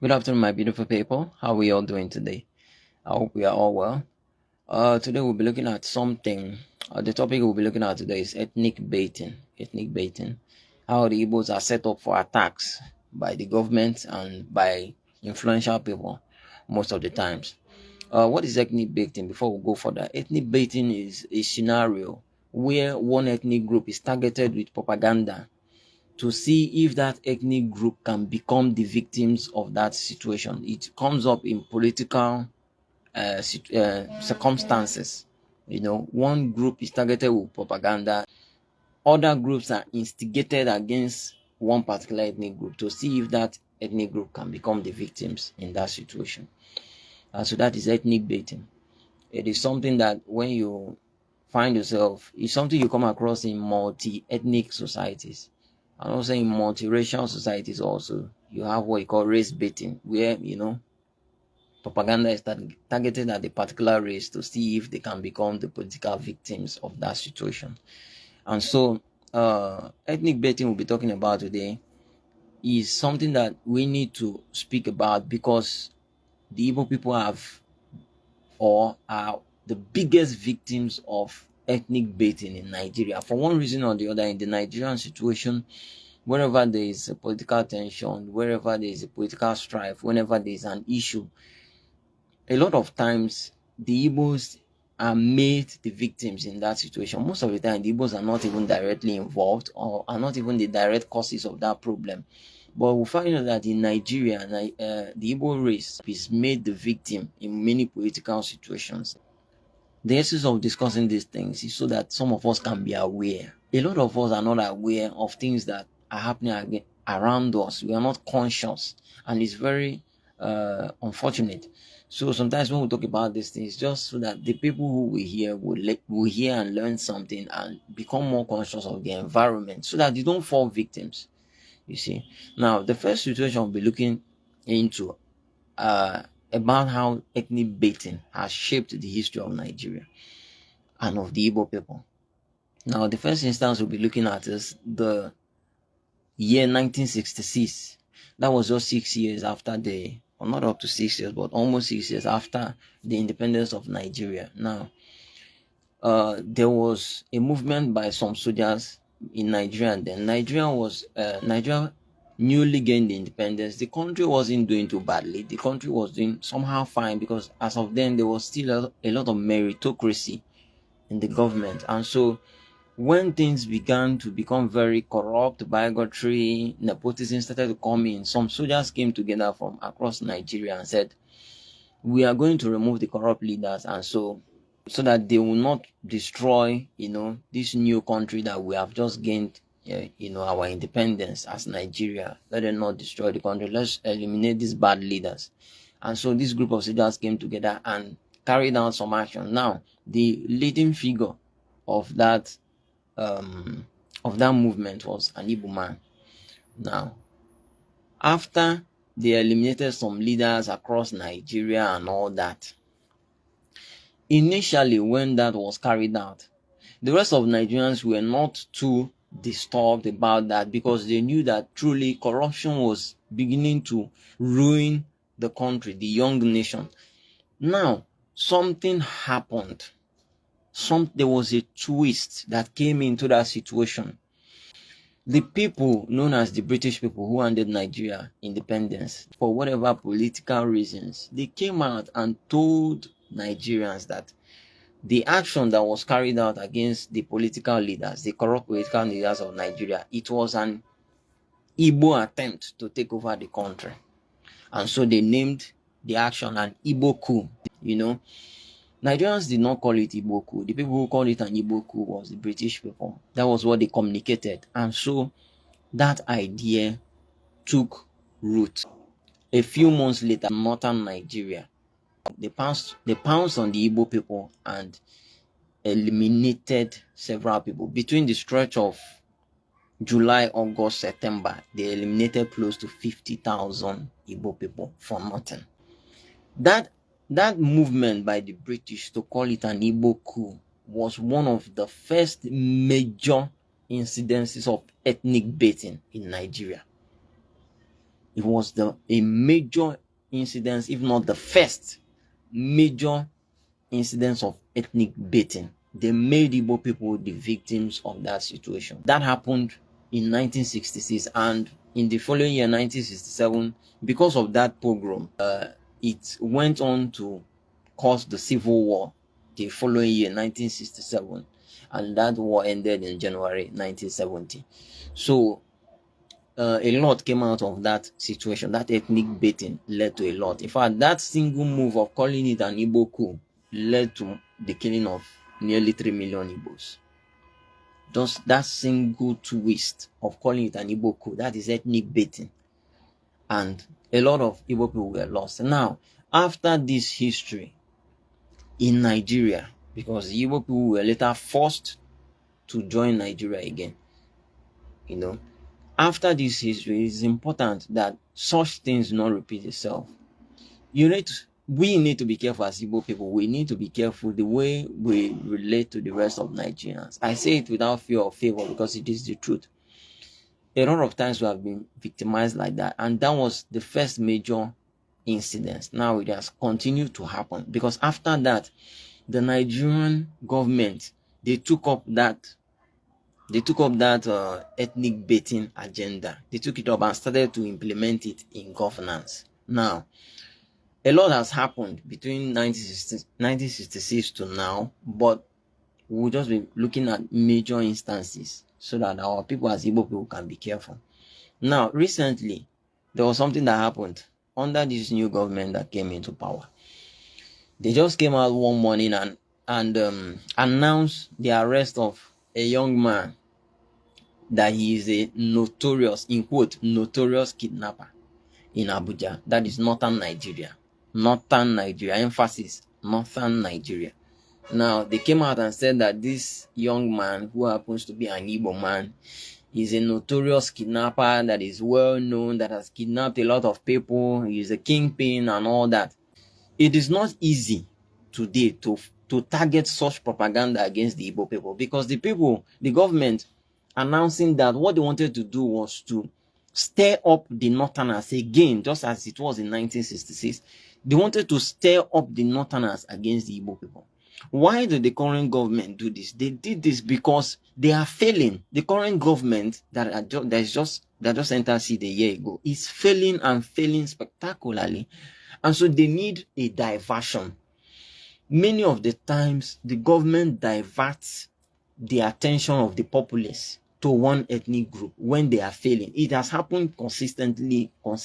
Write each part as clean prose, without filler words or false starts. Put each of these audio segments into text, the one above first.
Good afternoon, my beautiful people. How are we all doing today? I hope we are all well. Today we'll be looking at something. The topic we'll be looking at today is ethnic baiting. Ethnic baiting. How the Igbos are set up for attacks by the government and by influential people most of the times. What is ethnic baiting? Before we go further, ethnic baiting is a scenario where one ethnic group is targeted with propaganda to see if that ethnic group can become the victims of that situation. It comes up in political circumstances. One group is targeted with propaganda, other groups are instigated against one particular ethnic group to see if that ethnic group can become the victims in that situation. So that is ethnic baiting. It is something that when you find yourself, it's something you come across in multi-ethnic societies. And also in multiracial societies also, you have what you call race baiting, where, propaganda is targeted at a particular race to see if they can become the political victims of that situation. And so, ethnic baiting we'll be talking about today is something that we need to speak about because the Igbo people have or are the biggest victims of ethnic baiting in Nigeria. For one reason or the other, in the Nigerian situation, wherever there is a political tension, wherever there is a political strife, whenever there is an issue, a lot of times the Igbos are made the victims in that situation. Most of the time, the Igbos are not even directly involved or are not even the direct causes of that problem. But we find out that in Nigeria, the Igbo race is made the victim in many political situations. The essence of discussing these things is so that some of us can be aware. A lot of us are not aware of things that are happening around us. We are not conscious, and it's very unfortunate. So sometimes when we talk about these things, just so that the people who we hear will hear and learn something and become more conscious of the environment, so that they don't fall victims. You see, now the first situation we'll be looking into about how ethnic baiting has shaped the history of Nigeria and of the Igbo people. Now, the first instance we'll be looking at is the year 1966. That was just 6 years after or not up to 6 years, but almost 6 years after the independence of Nigeria. Now, there was a movement by some soldiers in Nigeria, and then Nigeria newly gained independence. The country wasn't doing too badly. The country was doing somehow fine because as of then there was still a lot of meritocracy in the government. And so when things began to become very corrupt, bigotry, nepotism started to come in, some soldiers came together from across Nigeria and said, we are going to remove the corrupt leaders, and so that they will not destroy, this new country that we have just gained, our independence as Nigeria. Let them not destroy the country. Let's eliminate these bad leaders. And so this group of soldiers came together and carried out some action. Now, the leading figure of that movement was an Igbo man. Now, after they eliminated some leaders across Nigeria and all that, initially when that was carried out, the rest of Nigerians were not too disturbed about that because they knew that truly corruption was beginning to ruin the country, the young nation. Now, something happened. There was a twist that came into that situation. The people known as the British people who handed Nigeria independence, for whatever political reasons, they came out and told Nigerians that the action that was carried out against the political leaders, the corrupt political leaders of Nigeria, it was an Igbo attempt to take over the country. And so they named the action an Igbo coup. Nigerians did not call it Igbo coup. The people who called it an Igbo coup was the British people. That was what they communicated. And so that idea took root. A few months later, northern Nigeria, they pounced on the Igbo people and eliminated several people. Between the stretch of July, August, September, they eliminated close to 50,000 Igbo people for nothing. That movement by the British to call it an Igbo coup was one of the first major incidences of ethnic baiting in Nigeria. It was a major incident, if not the first major incidents of ethnic baiting. They made Igbo people the victims of that situation. That happened in 1966, and in the following year, 1967, because of that pogrom, it went on to cause the civil war the following year, 1967, and that war ended in January 1970. So a lot came out of that situation. That ethnic baiting led to a lot. In fact, that single move of calling it an Igbo coup led to the killing of nearly 3 million Igbos. Just that single twist of calling it an Igbo coup, that is ethnic baiting. And a lot of Igbo people were lost. Now, after this history in Nigeria, because the Igbo people were later forced to join Nigeria again, you know, after this history, it's important that such things do not repeat itself. We need to be careful as Igbo people. We need to be careful the way we relate to the rest of Nigerians. I say it without fear or favor because it is the truth. A lot of times we have been victimized like that, and that was the first major incident. Now it has continued to happen because after that, the Nigerian government, they took up that ethnic baiting agenda. They took it up and started to implement it in governance. Now, a lot has happened between 1966 to now, but we'll just be looking at major instances so that our people as Igbo people can be careful. Now, recently, there was something that happened under this new government that came into power. They just came out one morning and announced the arrest of a young man that he is a notorious, in quote, notorious kidnapper in Abuja. That is northern Nigeria. Northern Nigeria, emphasis, northern Nigeria. Now, they came out and said that this young man, who happens to be an Igbo man, is a notorious kidnapper that is well known, that has kidnapped a lot of people. He is a kingpin and all that. It is not easy today to target such propaganda against the Igbo people because the government announcing that what they wanted to do was to stir up the Northerners again, just as it was in 1966. They wanted to stir up the Northerners against the Igbo people. Why did the current government do this? They did this because they are failing. The current government that just entered seat a year ago is failing and failing spectacularly. And so they need a diversion. Many of the times, the government diverts the attention of the populace to one ethnic group when they are failing. It has happened consistently. And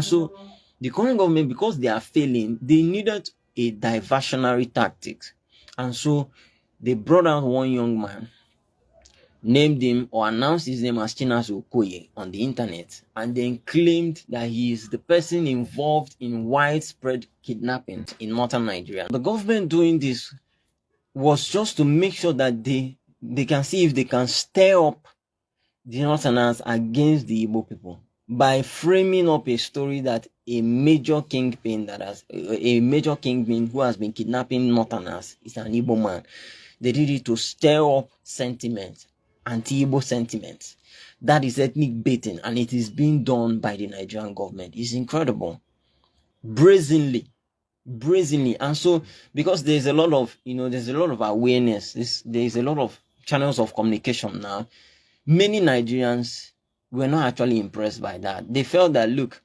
so the current government, because they are failing, they needed a diversionary tactic. And so they brought out one young man, named him or announced his name as Chinazo Okoye on the internet, and then claimed that he is the person involved in widespread kidnapping in northern Nigeria. The government doing this was just to make sure that they can see if they can stir up the Northerners against the Igbo people by framing up a story that a major kingpin who has been kidnapping Northerners is an Igbo man. They did it to stir up sentiment, anti-Igbo sentiment. That is ethnic baiting, and it is being done by the Nigerian government. It's incredible. Brazenly. And so, because there's a lot of awareness, there's a lot of channels of communication now, many Nigerians were not actually impressed by that. They felt that, look,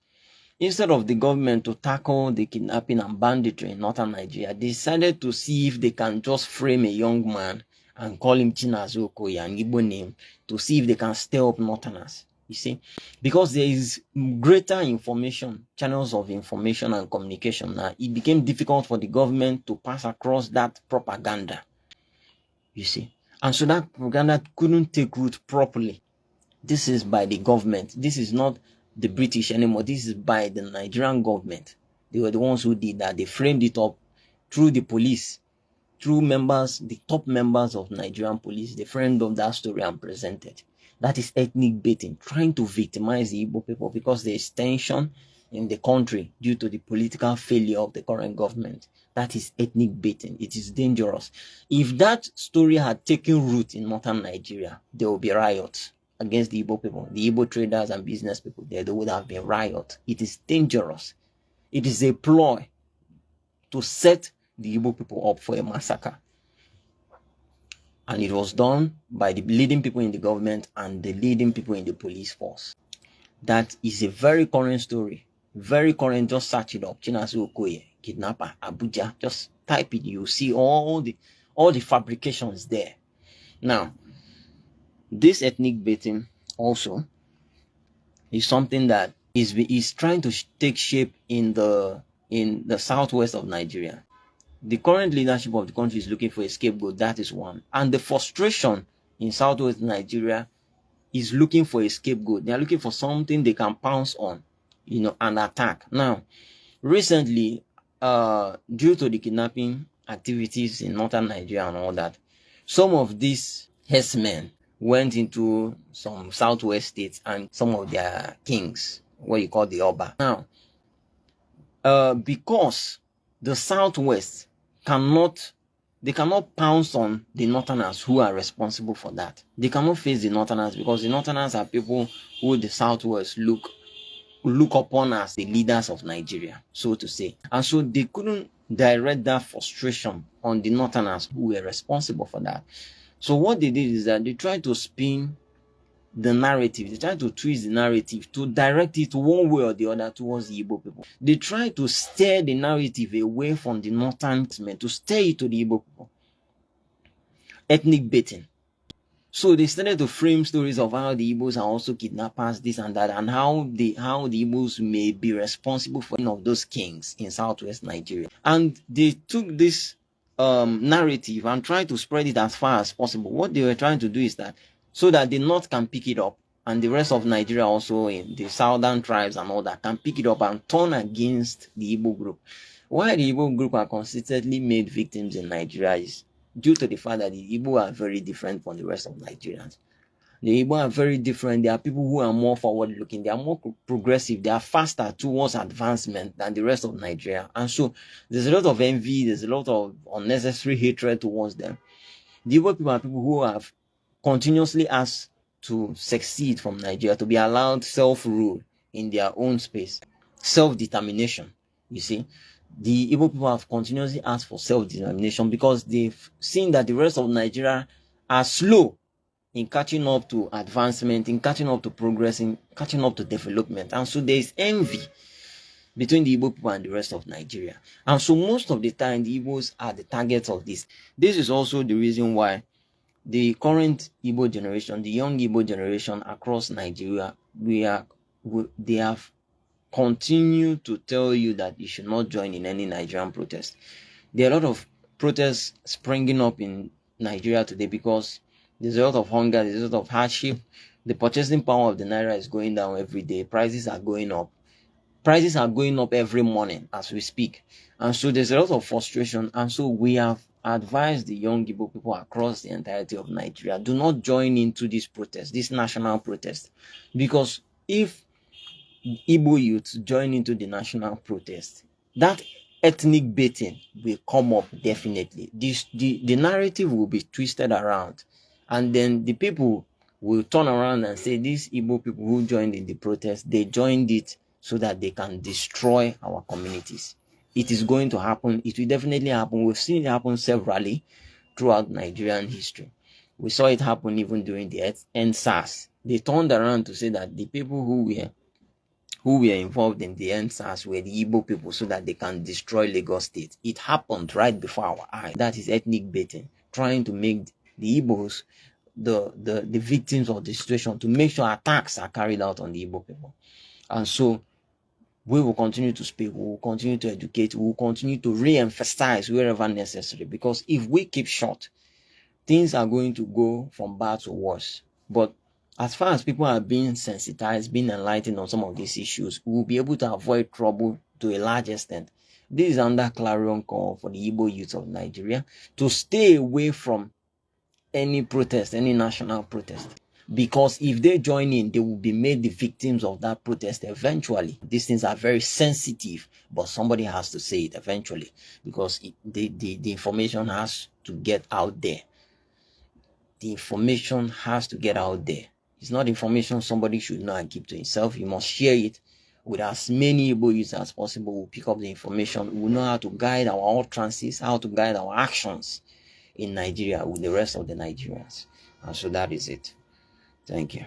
instead of the government to tackle the kidnapping and banditry in northern Nigeria, they decided to see if they can just frame a young man and call him Chinazo Okoye, an Igbo name, to see if they can stir up Northerners. You see, because there is greater information, channels of information and communication now, it became difficult for the government to pass across that propaganda. You see, and so that propaganda couldn't take root properly. This is by the government. This is not the British anymore. This is by the Nigerian government. They were the ones who did that. They framed it up through the police, through the top members of Nigerian police. They framed up that story and presented. That is ethnic baiting, trying to victimize the Igbo people because there is tension in the country due to the political failure of the current government. That is ethnic baiting. It is dangerous. If that story had taken root in northern Nigeria, there will be riots. against the Igbo people, the Igbo traders and business people, there would have been riot. It is dangerous. It is a ploy to set the Igbo people up for a massacre. And it was done by the leading people in the government and the leading people in the police force. That is a very current story. Very current. Just search it up. Chinasu Okoye, kidnapper, Abuja. Just type it. You see all the fabrications there. Now, this ethnic baiting also is something that is trying to take shape in the southwest of Nigeria. The current leadership of the country is looking for a scapegoat. That is one. And the frustration in southwest Nigeria is looking for a scapegoat. They are looking for something they can pounce on, and attack. Now, recently, due to the kidnapping activities in northern Nigeria and all that, some of these herdsmen went into some southwest states and some of their kings, what you call the Oba. Now, because the southwest cannot pounce on the northerners who are responsible for that. They cannot face the northerners because the northerners are people who the southwest look upon as the leaders of Nigeria, so to say. And so they couldn't direct that frustration on the northerners who were responsible for that. So what they did is that they tried to spin the narrative. They tried to twist the narrative to direct it one way or the other towards the Igbo people. They tried to steer the narrative away from the northern men, to steer it to the Igbo people. Ethnic baiting. So they started to frame stories of how the Igbos are also kidnappers, this and that, and how the Igbos may be responsible for one of those kings in southwest Nigeria. And they took this narrative and tried to spread it as far as possible. What they were trying to do is that so that the north can pick it up and the rest of Nigeria also, in the southern tribes and all that, can pick it up and turn against the Igbo group. Why the Igbo group are consistently made victims in Nigeria is due to the fact that the Igbo are very different from the rest of Nigerians. The Igbo are very different. They are people who are more forward-looking. They are more progressive. They are faster towards advancement than the rest of Nigeria. And so there's a lot of envy. There's a lot of unnecessary hatred towards them. The Igbo people are people who have continuously asked to succeed from Nigeria, to be allowed self-rule in their own space, self-determination. You see, the Igbo people have continuously asked for self-determination because they've seen that the rest of Nigeria are slow in catching up to advancement, in catching up to progress, in catching up to development. And so there is envy between the Igbo people and the rest of Nigeria. And so most of the time, the Igbos are the targets of this. This is also the reason why the current Igbo generation, the young Igbo generation across Nigeria, they have continued to tell you that you should not join in any Nigerian protest. There are a lot of protests springing up in Nigeria today because there's a lot of hunger, there's a lot of hardship. The purchasing power of the Naira is going down every day. Prices are going up. Prices are going up every morning as we speak. And so there's a lot of frustration. And so we have advised the young Igbo people across the entirety of Nigeria, do not join into this protest, this national protest. Because if Igbo youths join into the national protest, that ethnic baiting will come up definitely. The narrative will be twisted around. And then the people will turn around and say, these Igbo people who joined in the protest, they joined it so that they can destroy our communities. It is going to happen. It will definitely happen. We've seen it happen severally throughout Nigerian history. We saw it happen even during the EndSARS. They turned around to say that the people who were involved in the EndSARS were the Igbo people so that they can destroy Lagos State. It happened right before our eyes. That is ethnic baiting, trying to make the Igbos the victims of the situation, to make sure attacks are carried out on the Igbo people. And so we will continue to speak, we will continue to educate, we will continue to re-emphasize wherever necessary, because if we keep short, things are going to go from bad to worse. But as far as people are being sensitized, being enlightened on some of these issues, we will be able to avoid trouble to a large extent. This is another clarion call for the Igbo youth of Nigeria to stay away from any protest, any national protest. Because if they join in, they will be made the victims of that protest eventually. These things are very sensitive, but somebody has to say it eventually, because the information has to get out there. The information has to get out there. It's not information somebody should know and keep to himself. You must share it with as many Igbo users as possible. We'll pick up the information. We'll know how to guide our utterances, how to guide our actions in Nigeria with the rest of the Nigerians. And so that is it. Thank you.